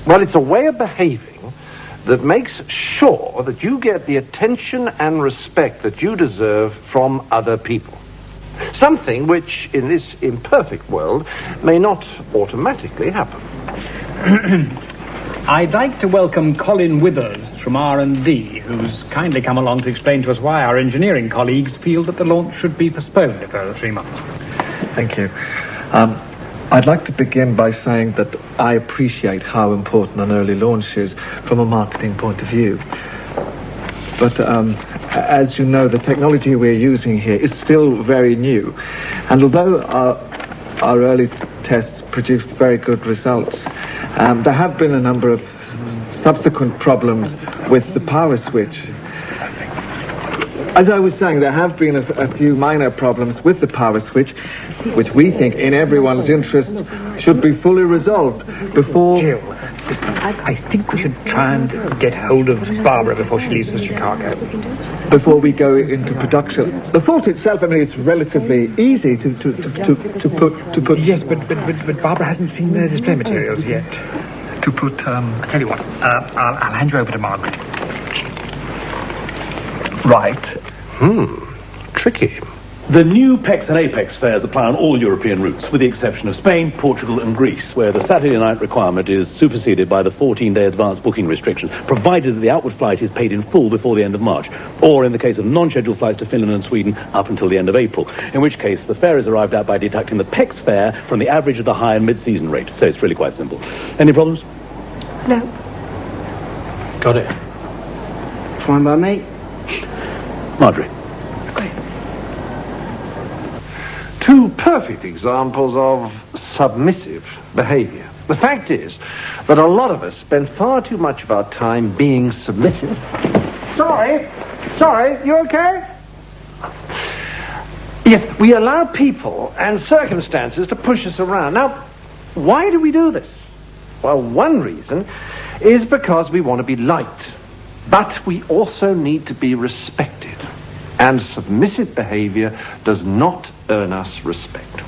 Well, it's a way of behaving that makes sure that you get the attention and respect that you deserve from other people. Something which, in this imperfect world, may not automatically happen. I'd like to welcome Colin Withers from R&D, who's kindly come along to explain to us why our engineering colleagues feel that the launch should be postponed a further 3 months. Thank you. I'd like to begin by saying that I appreciate how important an early launch is from a marketing point of view. But as you know, the technology we're using here is still very new. And although our early tests produced very good results, there have been a number of subsequent problems with the power switch. As I was saying, there have been a few minor problems with the power switch, which we think, in everyone's interest, should be fully resolved before... Jill, listen, I think we should try and get hold of Barbara before she leaves for Chicago. Before we go into production. The fault itself, I mean, it's relatively easy to put... Yes, but Barbara hasn't seen the display materials yet. To put, I'll tell you what, I'll hand you over to Margaret. Right. Tricky. The new PEX and APEX fares apply on all European routes, with the exception of Spain, Portugal and Greece, where the Saturday night requirement is superseded by the 14-day advance booking restriction, provided that the outward flight is paid in full before the end of March, or in the case of non-scheduled flights to Finland and Sweden, up until the end of April, in which case the fare is arrived at by deducting the PEX fare from the average of the high and mid-season rate. So it's really quite simple. Any problems? No. Got it. Fine by me. Marjorie. Two perfect examples of submissive behavior. The fact is that a lot of us spend far too much of our time being submissive. Sorry, you okay? Yes, we allow people and circumstances to push us around. Now, why do we do this? Well, one reason is because we want to be liked. But we also need to be respected. And submissive behavior does not earn us respect.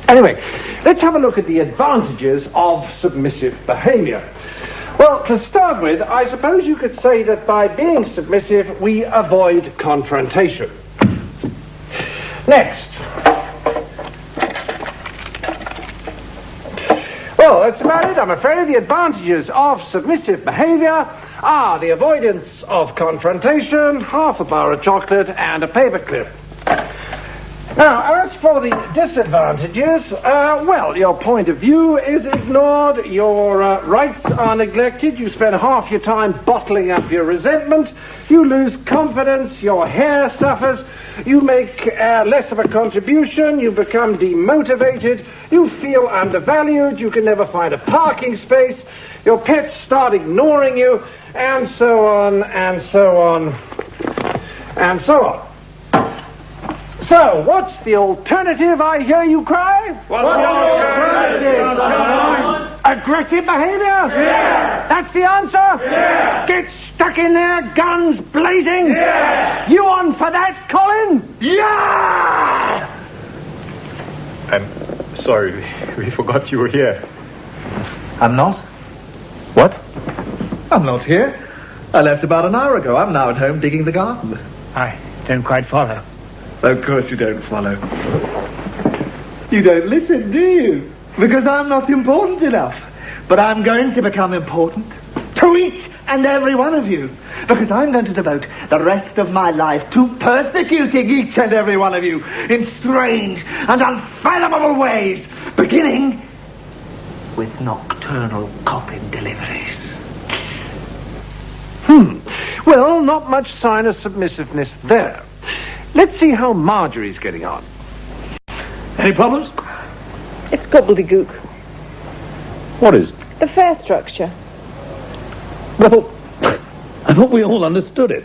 Anyway, let's have a look at the advantages of submissive behavior. Well, to start with, I suppose you could say that by being submissive, we avoid confrontation. Next. Well, that's about it, I'm afraid. The advantages of submissive behavior are the avoidance of confrontation, half a bar of chocolate, and a paperclip. Now, as for the disadvantages, well, your point of view is ignored, your rights are neglected, you spend half your time bottling up your resentment, you lose confidence, your hair suffers, you make less of a contribution, you become demotivated, you feel undervalued, you can never find a parking space, your pets start ignoring you, and so on, and so on, and so on. So, what's the alternative, I hear you cry? What's the alternative? Aggressive behavior? Yeah! That's the answer? Yeah! Get stuck in there, guns blazing? Yeah! You on for that, Colin? Yeah! I'm sorry, we forgot you were here. I'm not? What? I'm not here. I left about an hour ago. I'm now at home digging the garden. I don't quite follow. Of course you don't follow. You don't listen, do you? Because I'm not important enough. But I'm going to become important to each and every one of you. Because I'm going to devote the rest of my life to persecuting each and every one of you in strange and unfathomable ways, beginning with nocturnal copping deliveries. Well, not much sign of submissiveness there. Let's see how Marjorie's getting on. Any problems? It's gobbledygook. What is? The fare structure. Well, I thought we all understood it.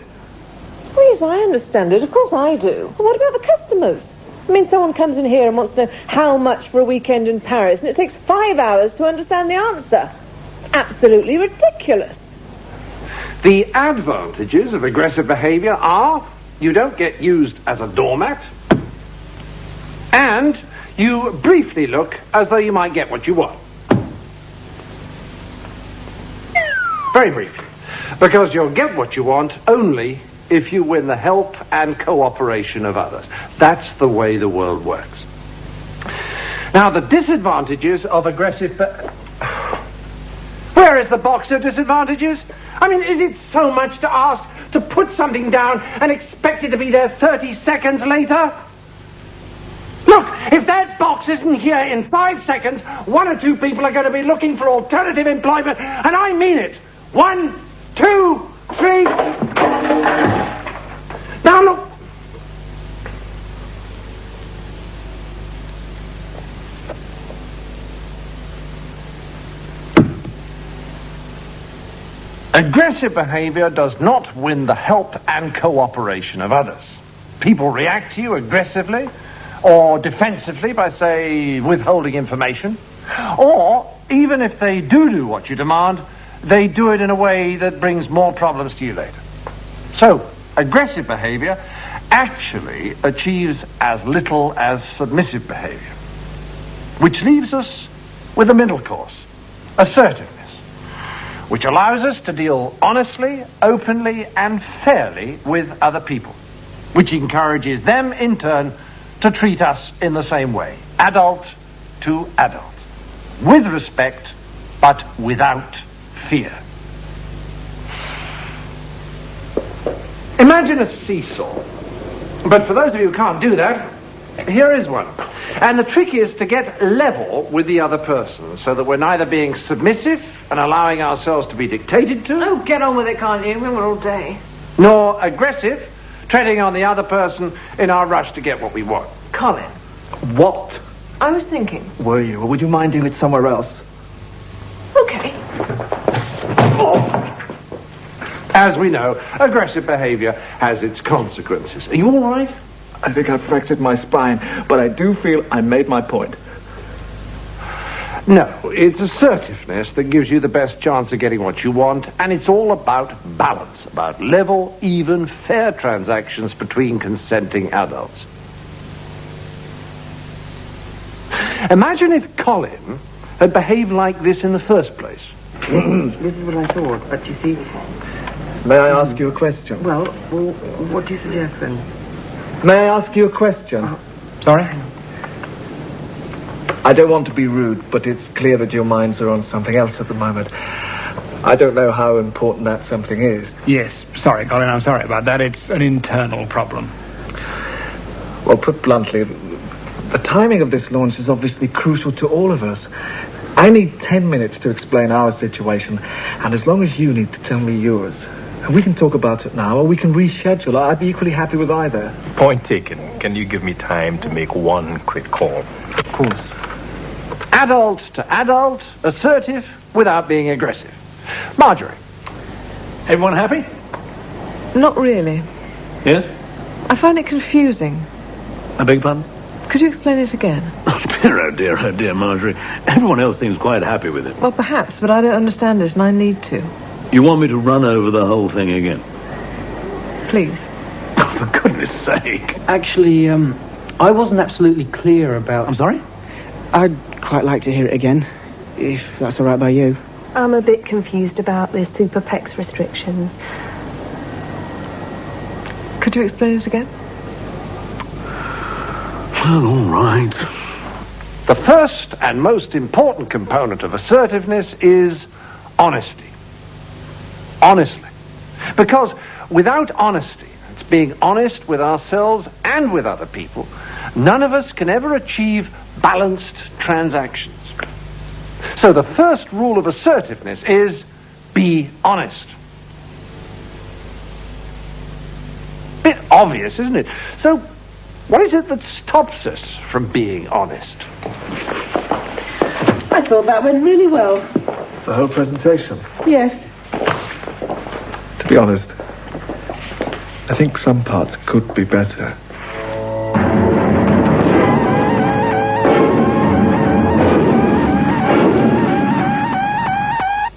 Well, yes, I understand it. Of course I do. But what about the customers? I mean, someone comes in here and wants to know how much for a weekend in Paris, and it takes 5 hours to understand the answer. It's absolutely ridiculous. The advantages of aggressive behavior are you don't get used as a doormat, and you briefly look as though you might get what you want. Very briefly. Because you'll get what you want only if you win the help and cooperation of others. That's the way the world works. Now, the disadvantages of aggressive... Where is the box of disadvantages? I mean, is it so much to ask to put something down and expect it to be there 30 seconds later? Look, if that box isn't here in 5 seconds, 1 or 2 people are going to be looking for alternative employment, and I mean it. 1, 2, 3... Now look... Aggressive behavior does not win the help and cooperation of others. People react to you aggressively or defensively by, say, withholding information. Or, even if they do what you demand, they do it in a way that brings more problems to you later. So, aggressive behavior actually achieves as little as submissive behavior. Which leaves us with a middle course, assertiveness, which allows us to deal honestly, openly, and fairly with other people, which encourages them, in turn, to treat us in the same way, adult to adult, with respect, but without fear. Imagine a seesaw, but for those of you who can't do that, here is one. And the trick is to get level with the other person, so that we're neither being submissive and allowing ourselves to be dictated to. Oh, get on with it, can't you? We're all day. Nor aggressive, treading on the other person in our rush to get what we want. Colin, What I was thinking. were you? Or would you mind doing it somewhere else? Okay. As we know, aggressive behavior has its consequences. Are you all right? I think I've fractured my spine, but I do feel I made my point. No, it's assertiveness that gives you the best chance of getting what you want, and it's all about balance, about level, even, fair transactions between consenting adults. Imagine if Colin had behaved like this in the first place. This is what I thought, but you see... May I ask you a question? Well, what do you suggest then? May I ask you a question? Sorry? I don't want to be rude, but it's clear that your minds are on something else at the moment. I don't know how important that something is. Yes, sorry, Colin, I'm sorry about that. It's an internal problem. Well, put bluntly, the timing of this launch is obviously crucial to all of us. I need 10 minutes to explain our situation, and as long as you need to tell me yours. We can talk about it now, or we can reschedule. I'd be equally happy with either. Point taken. Can you give me time to make one quick call? Of course. Adult to adult, assertive without being aggressive. Marjorie. Everyone happy? Not really. Yes? I find it confusing. I beg your pardon? Could you explain it again? Oh dear, Marjorie. Everyone else seems quite happy with it. Well, perhaps, but I don't understand it, and I need to. You want me to run over the whole thing again? Please. Oh, for goodness sake. Actually, I wasn't absolutely clear about... I'm sorry? I'd quite like to hear it again, if that's all right by you. I'm a bit confused about the super PEX restrictions. Could you explain it again? Well, all right. The first and most important component of assertiveness is honesty. Honestly. Because without honesty, it's being honest with ourselves and with other people, none of us can ever achieve balanced transactions. So the first rule of assertiveness is be honest. Bit obvious, isn't it? So what is it that stops us from being honest? I thought that went really well. The whole presentation. Yes. To be honest, I think some parts could be better.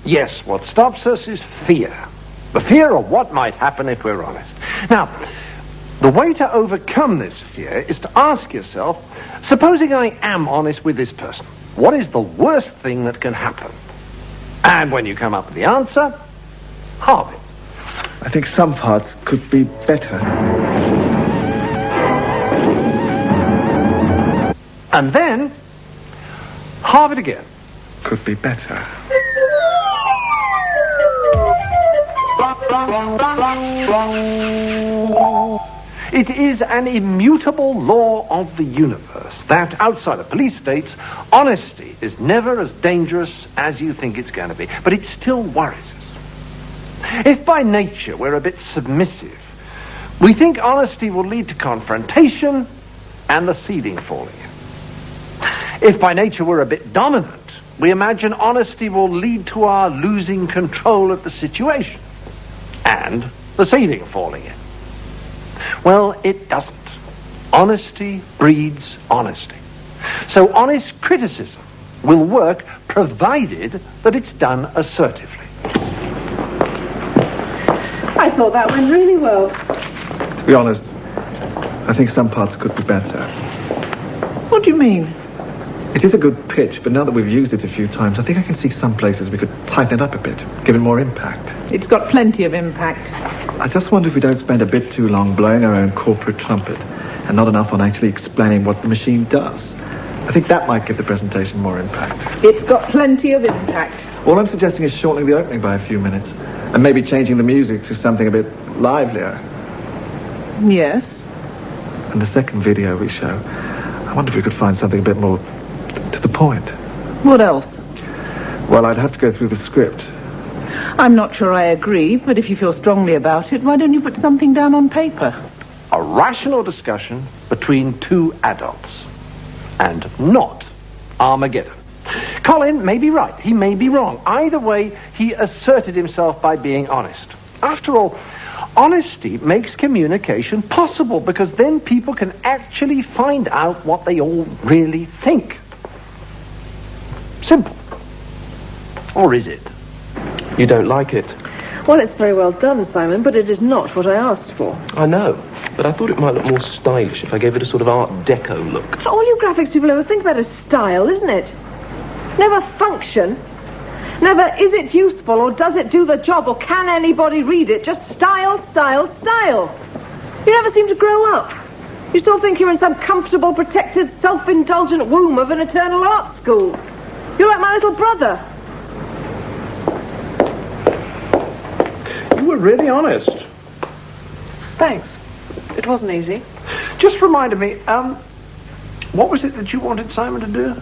Yes, what stops us is fear. The fear of what might happen if we're honest. Now, the way to overcome this fear is to ask yourself, supposing I am honest with this person, what is the worst thing that can happen? And when you come up with the answer, Harvey. I think some parts could be better. And then, halve it again. Could be better. It is an immutable law of the universe that outside of police states, honesty is never as dangerous as you think it's going to be. But it still worries us. If by nature we're a bit submissive, we think honesty will lead to confrontation and the ceiling falling in. If by nature we're a bit dominant, we imagine honesty will lead to our losing control of the situation and the ceiling falling in. Well, it doesn't. Honesty breeds honesty. So honest criticism will work provided that it's done assertively. I thought that went really well. To be honest, I think some parts could be better. What do you mean? It is a good pitch, but now that we've used it a few times, I think I can see some places we could tighten it up a bit, give it more impact. It's got plenty of impact. I just wonder if we don't spend a bit too long blowing our own corporate trumpet and not enough on actually explaining what the machine does. I think that might give the presentation more impact. It's got plenty of impact. All I'm suggesting is shortening the opening by a few minutes and maybe changing the music to something a bit livelier. Yes. And the second video we show, I wonder if we could find something a bit more to the point. What else? Well, I'd have to go through the script. I'm not sure I agree, but if you feel strongly about it, why don't you put something down on paper? A rational discussion between two adults. And not Armageddon. Colin may be right. He may be wrong. Either way, he asserted himself by being honest. After all, honesty makes communication possible because then people can actually find out what they all really think. Simple. Or is it? You don't like it? Well, it's very well done, Simon, but it is not what I asked for. I know, but I thought it might look more stylish if I gave it a sort of Art Deco look. But all you graphics people ever think about is style, isn't it? Never function. Never is it useful or does it do the job or can anybody read it? Just style, style, style. You never seem to grow up. You still think you're in some comfortable, protected, self-indulgent womb of an eternal art school. You're like my little brother. You were really honest. Thanks. It wasn't easy. Just reminded me, what was it that you wanted Simon to do?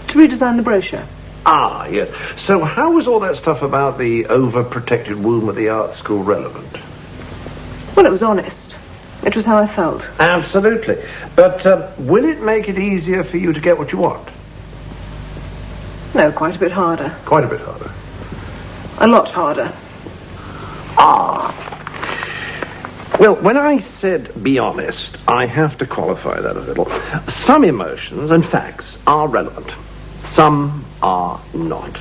To redesign the brochure. Ah, yes. So how was all that stuff about the overprotected womb of the art school relevant? Well, it was honest. It was how I felt. Absolutely. But will it make it easier for you to get what you want? No, quite a bit harder. Quite a bit harder. A lot harder. Ah. Well, when I said be honest, I have to qualify that a little. Some emotions and facts are relevant. Some are not.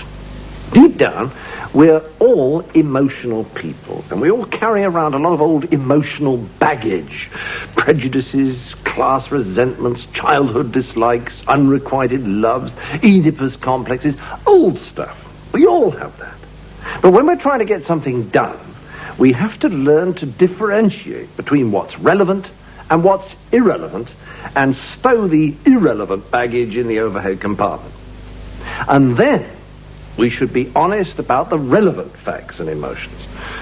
Deep down, we're all emotional people, and we all carry around a lot of old emotional baggage. Prejudices, class resentments, childhood dislikes, unrequited loves, Oedipus complexes, old stuff. We all have that. But when we're trying to get something done, we have to learn to differentiate between what's relevant and what's irrelevant and stow the irrelevant baggage in the overhead compartment. And then we should be honest about the relevant facts and emotions,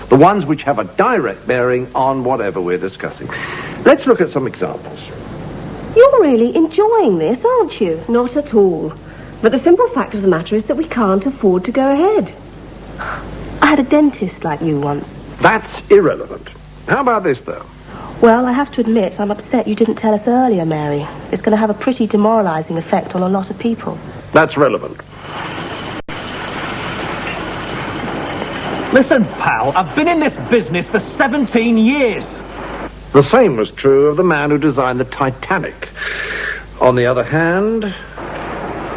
the ones which have a direct bearing on whatever we're discussing. Let's look at some examples. You're really enjoying this, aren't you? Not at all. But the simple fact of the matter is that we can't afford to go ahead. I had a dentist like you once. That's irrelevant. How about this, though? Well, I have to admit, I'm upset you didn't tell us earlier, Mary. It's going to have a pretty demoralising effect on a lot of people. That's relevant. Listen, pal, I've been in this business for 17 years. The same was true of the man who designed the Titanic. On the other hand...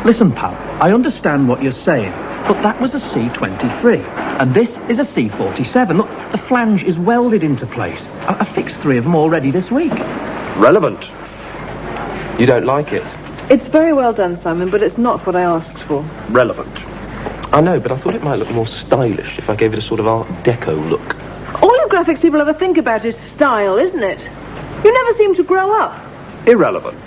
Listen, pal, I understand what you're saying, but that was a C-23, and this is a C-47. Look, the flange is welded into place. I fixed 3 of them already this week. Relevant. You don't like it? It's very well done, Simon, but it's not what I asked for. Relevant. I know, but I thought it might look more stylish if I gave it a sort of Art Deco look. All you graphics people ever think about is style, isn't it? You never seem to grow up. Irrelevant.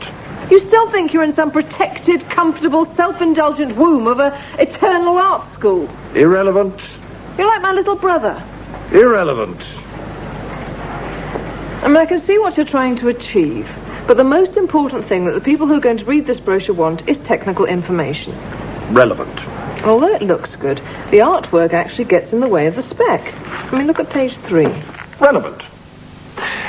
You still think you're in some protected, comfortable, self-indulgent womb of a eternal art school. Irrelevant. You're like my little brother. Irrelevant. I mean, I can see what you're trying to achieve, but the most important thing that the people who are going to read this brochure want is technical information. Relevant. Although it looks good, the artwork actually gets in the way of the spec. I mean, look at page 3. Relevant.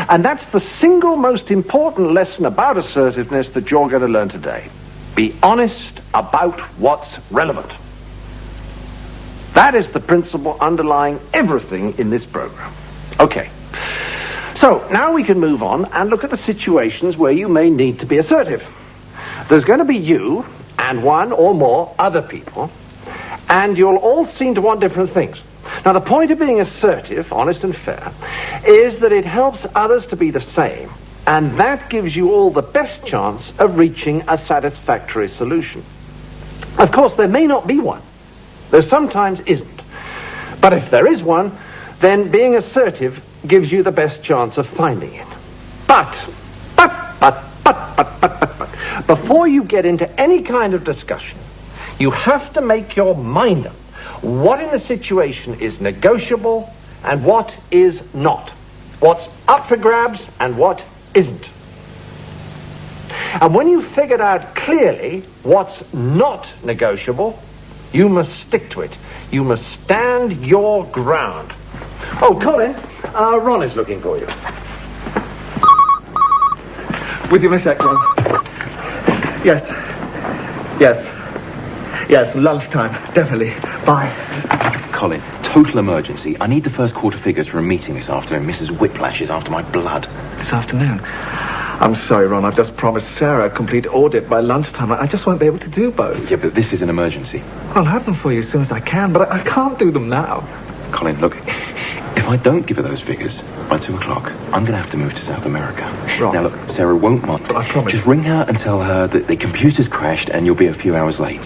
And that's the single most important lesson about assertiveness that you're going to learn today. Be honest about what's relevant. That is the principle underlying everything in this program. Okay. So, now we can move on and look at the situations where you may need to be assertive. There's going to be you and one or more other people, and you'll all seem to want different things. Now, the point of being assertive, honest and fair, is that it helps others to be the same, and that gives you all the best chance of reaching a satisfactory solution. Of course, there may not be one. There sometimes isn't. But if there is one, then being assertive gives you the best chance of finding it. But, before you get into any kind of discussion, you have to make your mind up what in the situation is negotiable and what is not. What's up for grabs and what isn't. And when you've figured out clearly what's not negotiable, you must stick to it. You must stand your ground. Oh, Colin, Ron is looking for you. With you in a sec, Ron. Yes, lunchtime, definitely. Bye. Colin, total emergency. I need the first quarter figures for a meeting this afternoon. Mrs. Whiplash is after my blood. This afternoon? I'm sorry, Ron, I've just promised Sarah a complete audit by lunchtime. I just won't be able to do both. Yeah, but this is an emergency. I'll have them for you as soon as I can, but I can't do them now. Colin, look, if I don't give her those figures by 2 o'clock, I'm going to have to move to South America. Ron. Now, look, Sarah won't mind. But I promise. Just ring her and tell her that the computer's crashed and you'll be a few hours late.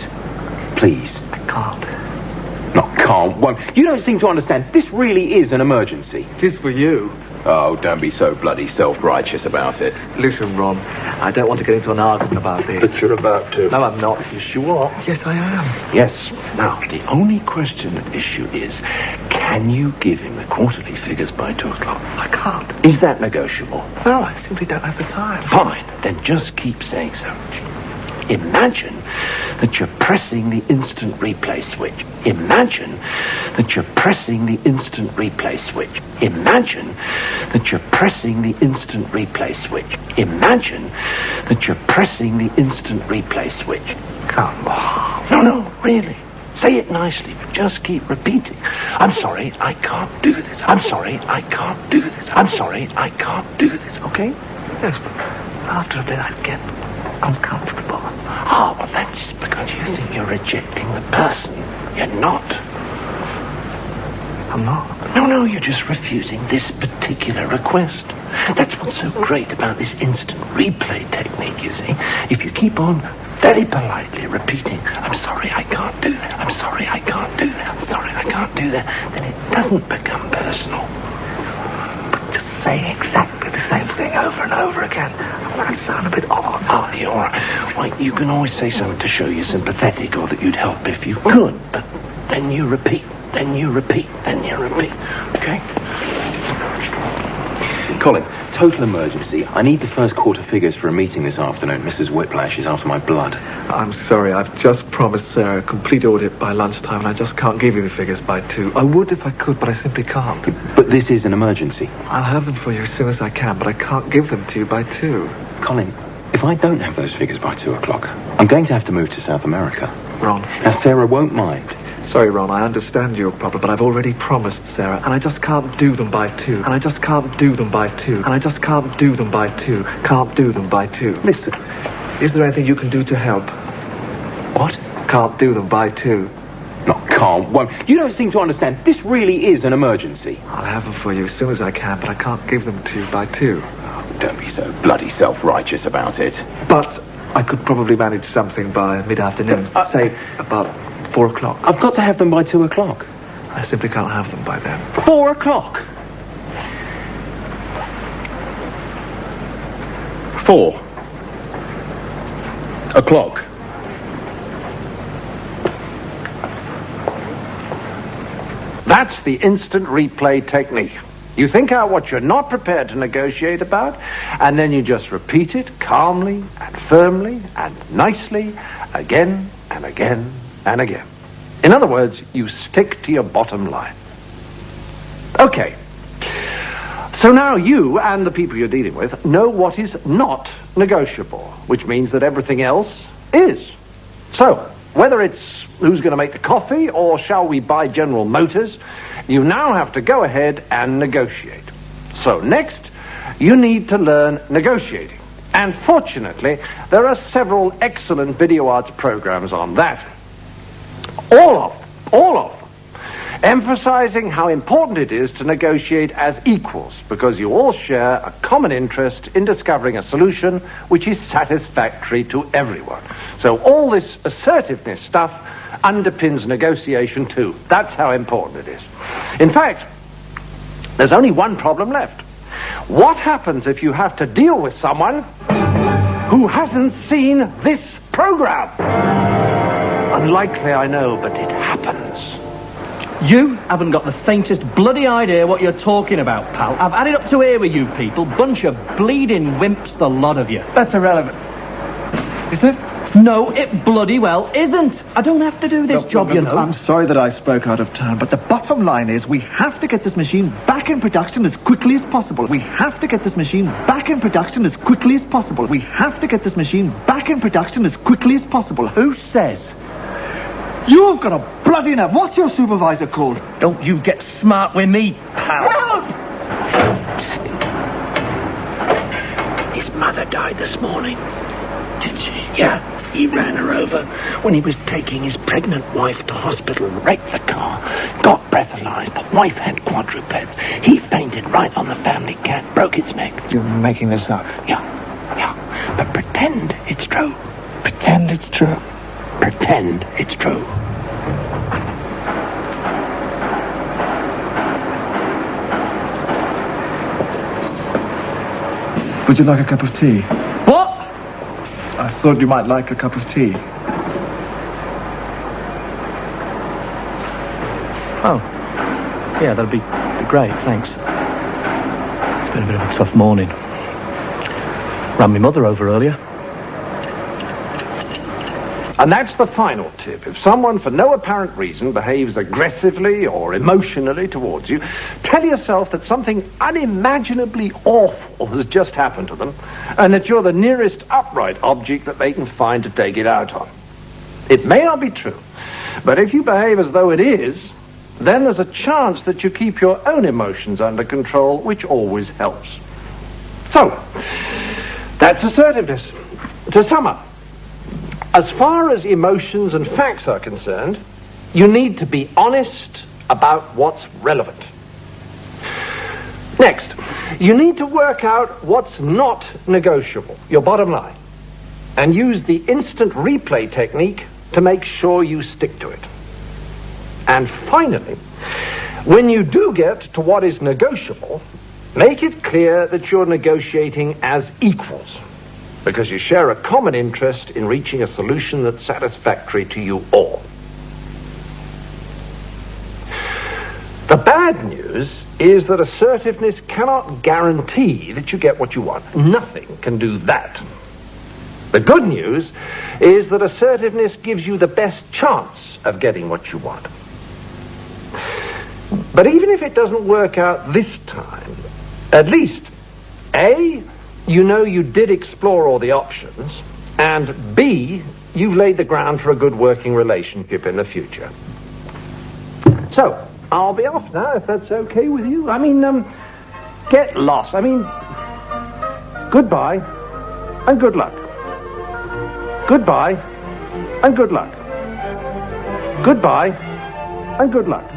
Please. I can't. Not can't, won't. You don't seem to understand. This really is an emergency. It is for you. Oh, don't be so bloody self-righteous about it. Listen, Ron, I don't want to get into an argument about this. But you're about to. No, I'm not. You sure? Yes, I am. Yes. Now, the only question at issue is, can you give him the quarterly figures by 2 o'clock? I can't. Is that negotiable? No, I simply don't have the time. Fine. Then just keep saying so. Imagine that you're pressing the instant replay switch. Imagine that you're pressing the instant replay switch. Imagine that you're pressing the instant replay switch. Imagine that you're pressing the instant replay switch. Come on. No, really. Say it nicely, but just keep repeating. I'm sorry, I can't do this. I'm sorry, I can't do this. I'm sorry, I can't do this, okay? Yes, but after a bit I'd get uncomfortable. Oh, well, that's because you think you're rejecting the person. You're not. I'm not. No, you're just refusing this particular request. That's what's so great about this instant replay technique, you see. If you keep on very politely repeating, I'm sorry, I can't do that. I'm sorry, I can't do that. I'm sorry, I can't do that. Then it doesn't become personal. But just saying exactly the same thing over and over again, that sound a bit odd. Oh, you're right. You can always say something to show you're sympathetic or that you'd help if you could. But then you repeat, then you repeat, then you repeat. Okay? Colin, total emergency. I need the first quarter figures for a meeting this afternoon. Mrs. Whiplash is after my blood. I'm sorry, I've just promised Sarah a complete audit by lunchtime, and I just can't give you the figures by 2. I would if I could, but I simply can't. But this is an emergency. I'll have them for you as soon as I can, but I can't give them to you by 2. Colin, if I don't have those figures by 2 o'clock, I'm going to have to move to South America. Ron. Now, Sarah won't mind. Sorry, Ron, I understand your problem, but I've already promised Sarah, and I just can't do them by 2. And I just can't do them by 2. And I just can't do them by 2. Can't do them by 2. Listen, is there anything you can do to help? What? Can't do them by 2. Not can't, won't. You don't seem to understand. This really is an emergency. I'll have them for you as soon as I can, but I can't give them to you by 2. Oh, don't be so bloody self-righteous about it. But I could probably manage something by mid-afternoon. Say about 4 o'clock. I've got to have them by 2 o'clock. I simply can't have them by then. 4 o'clock? 4 o'clock. That's the instant replay technique. You think out what you're not prepared to negotiate about, and then you just repeat it calmly and firmly and nicely again and again and again. In other words, you stick to your bottom line. Okay. So now you and the people you're dealing with know what is not negotiable, which means that everything else is. So, whether it's who's going to make the coffee or shall we buy General Motors, you now have to go ahead and negotiate. So next, you need to learn negotiating. And fortunately, there are several excellent video arts programs on that. All of them, emphasizing how important it is to negotiate as equals, because you all share a common interest in discovering a solution which is satisfactory to everyone. So all this assertiveness stuff underpins negotiation too. That's how important it is. In fact, there's only one problem left. What happens if you have to deal with someone who hasn't seen this program? Unlikely, I know, but it happens. You haven't got the faintest bloody idea what you're talking about, pal. I've had it up to here with you people. Bunch of bleeding wimps, the lot of you. That's irrelevant. Is it? No, it bloody well isn't. I don't have to do this job, you know. I'm sorry that I spoke out of turn, but the bottom line is we have to get this machine back in production as quickly as possible. We have to get this machine back in production as quickly as possible. We have to get this machine back in production as quickly as possible. Who says? You've got a bloody nerve. What's your supervisor called? Don't you get smart with me, pal. Help! His mother died this morning. Did she? Yeah. He ran her over when he was taking his pregnant wife to hospital, wrecked the car, got breathalyzed. The wife had quadrupeds. He fainted right on the family cat, broke its neck. You're making this up. Yeah. But pretend it's true. Pretend it's true. Pretend it's true. Would you like a cup of tea? What? I thought you might like a cup of tea. Oh. Yeah, that'd be great, thanks. It's been a bit of a tough morning. Ran my mother over earlier. And that's the final tip. If someone, for no apparent reason, behaves aggressively or emotionally towards you, tell yourself that something unimaginably awful has just happened to them, and that you're the nearest upright object that they can find to take it out on. It may not be true, but if you behave as though it is, then there's a chance that you keep your own emotions under control, which always helps. So, that's assertiveness. To sum up, as far as emotions and facts are concerned, you need to be honest about what's relevant. Next, you need to work out what's not negotiable, your bottom line, and use the instant replay technique to make sure you stick to it. And finally, when you do get to what is negotiable, make it clear that you're negotiating as equals, because you share a common interest in reaching a solution that's satisfactory to you all. The bad news is that assertiveness cannot guarantee that you get what you want. Nothing can do that. The good news is that assertiveness gives you the best chance of getting what you want. But even if it doesn't work out this time, at least, A, you know you did explore all the options, and B, you've laid the ground for a good working relationship in the future. So, I'll be off now, if that's okay with you. Get lost. Goodbye, and good luck. Goodbye, and good luck. Goodbye, and good luck.